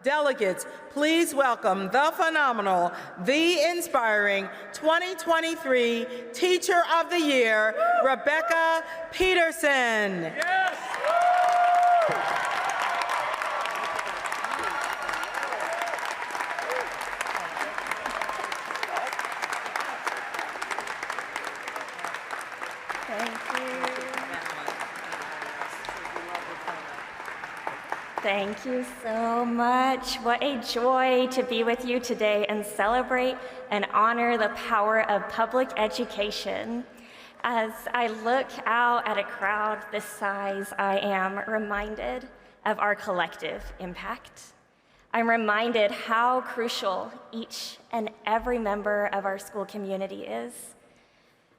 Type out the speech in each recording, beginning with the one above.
Delegates, please welcome the phenomenal, the inspiring 2023 Teacher of the Year, Rebecka Peterson. Yes. Thank you so much. What a joy to be with you today and celebrate and honor the power of public education. As I look out at a crowd this size, I am reminded of our collective impact. I'm reminded how crucial each and every member of our school community is.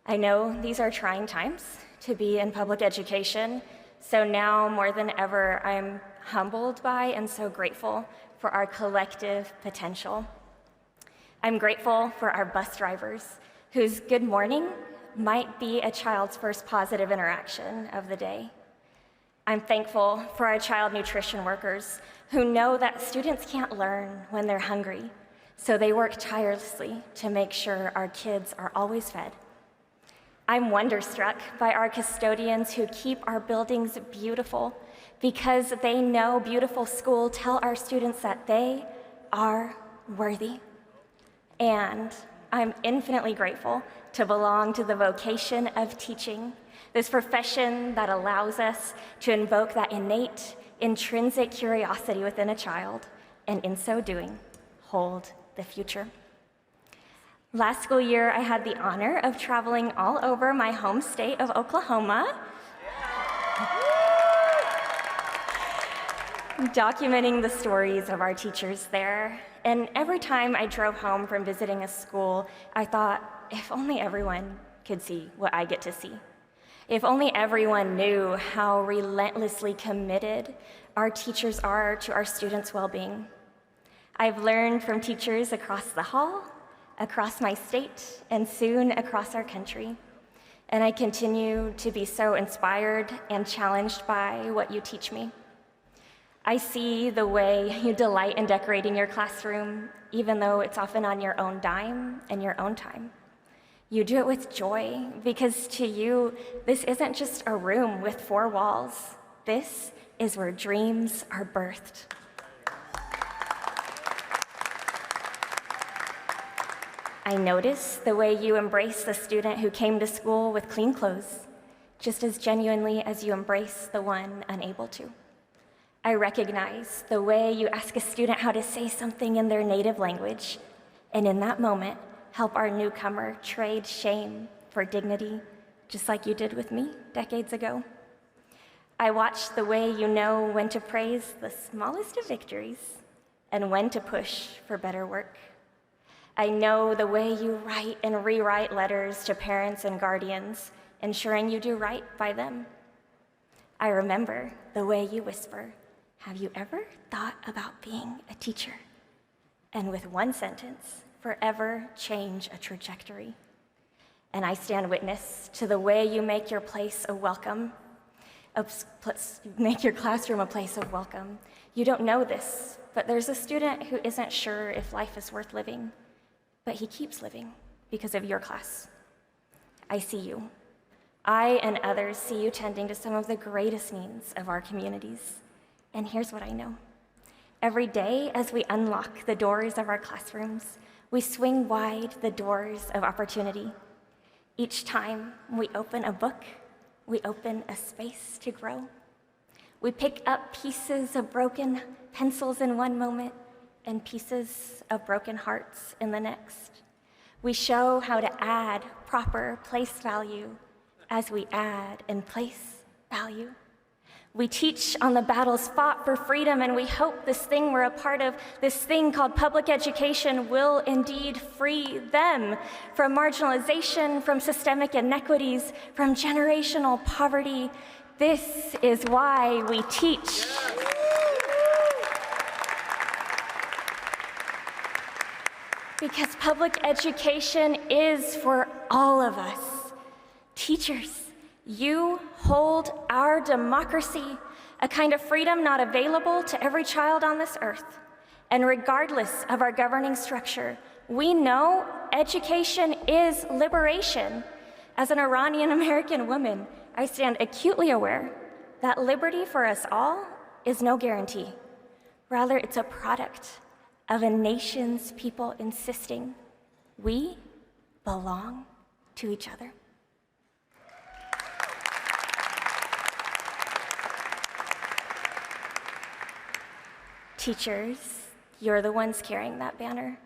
I know these are trying times to be in public education, so now more than ever, I'm humbled by and so grateful for our collective potential. I'm grateful for our bus drivers, whose good morning might be a child's first positive interaction of the day. I'm thankful for our child nutrition workers, who know that students can't learn when they're hungry, so they work tirelessly to make sure our kids are always fed. I'm wonderstruck by our custodians who keep our buildings beautiful, because they know beautiful school tell our students that they are worthy. And I'm infinitely grateful to belong to the vocation of teaching, this profession that allows us to invoke that innate, intrinsic curiosity within a child, and in so doing, hold the future. Last school year, I had the honor of traveling all over my home state of Oklahoma, documenting the stories of our teachers there. And every time I drove home from visiting a school, I thought, if only everyone could see what I get to see. If only everyone knew how relentlessly committed our teachers are to our students' well-being. I've learned from teachers across the hall, across my state, and soon across our country. And I continue to be so inspired and challenged by what you teach me. I see the way you delight in decorating your classroom, even though it's often on your own dime and your own time. You do it with joy, because to you, this isn't just a room with four walls. This is where dreams are birthed. I notice the way you embrace the student who came to school with clean clothes, just as genuinely as you embrace the one unable to. I recognize the way you ask a student how to say something in their native language, and in that moment, help our newcomer trade shame for dignity, just like you did with me decades ago. I watch the way you know when to praise the smallest of victories and when to push for better work. I know the way you write and rewrite letters to parents and guardians, ensuring you do right by them. I remember the way you whisper, "Have you ever thought about being a teacher?" And with one sentence, forever change a trajectory. And I stand witness to the way you make your place a welcome, make your classroom a place of welcome. You don't know this, but there's a student who isn't sure if life is worth living, but he keeps living because of your class. I see you. I and others see you tending to some of the greatest needs of our communities. And here's what I know. Every day, as we unlock the doors of our classrooms, we swing wide the doors of opportunity. Each time we open a book, we open a space to grow. We pick up pieces of broken pencils in one moment and pieces of broken hearts in the next. We show how to add proper place value as we add and place value. We teach on the battles fought for freedom, and we hope this thing we're a part of, this thing called public education, will indeed free them from marginalization, from systemic inequities, from generational poverty. This is why we teach. Because public education is for all of us. Teachers, you hold our democracy, a kind of freedom not available to every child on this earth, And regardless of our governing structure, we know education is liberation. As an Iranian American woman, I stand acutely aware that liberty for us all is no guarantee. Rather, it's a product of a nation's people insisting we belong to each other. Teachers, you're the ones carrying that banner.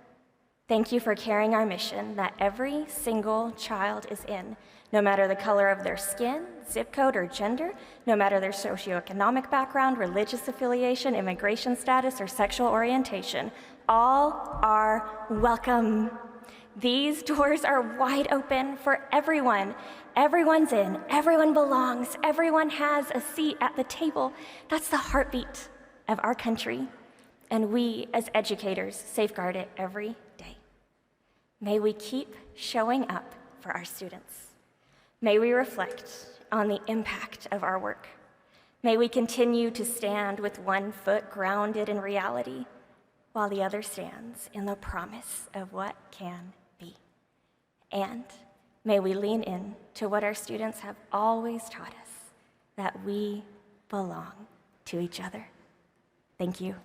Thank you for carrying our mission that every single child is in, no matter the color of their skin, zip code, or gender, no matter their socioeconomic background, religious affiliation, immigration status, or sexual orientation. All are welcome. These doors are wide open for everyone. Everyone's in, everyone belongs, everyone has a seat at the table. That's the heartbeat of our country, and we as educators safeguard it every day. May we keep showing up for our students. May we reflect on the impact of our work. May we continue to stand with one foot grounded in reality, while the other stands in the promise of what can be. And may we lean in to what our students have always taught us, that we belong to each other. Thank you.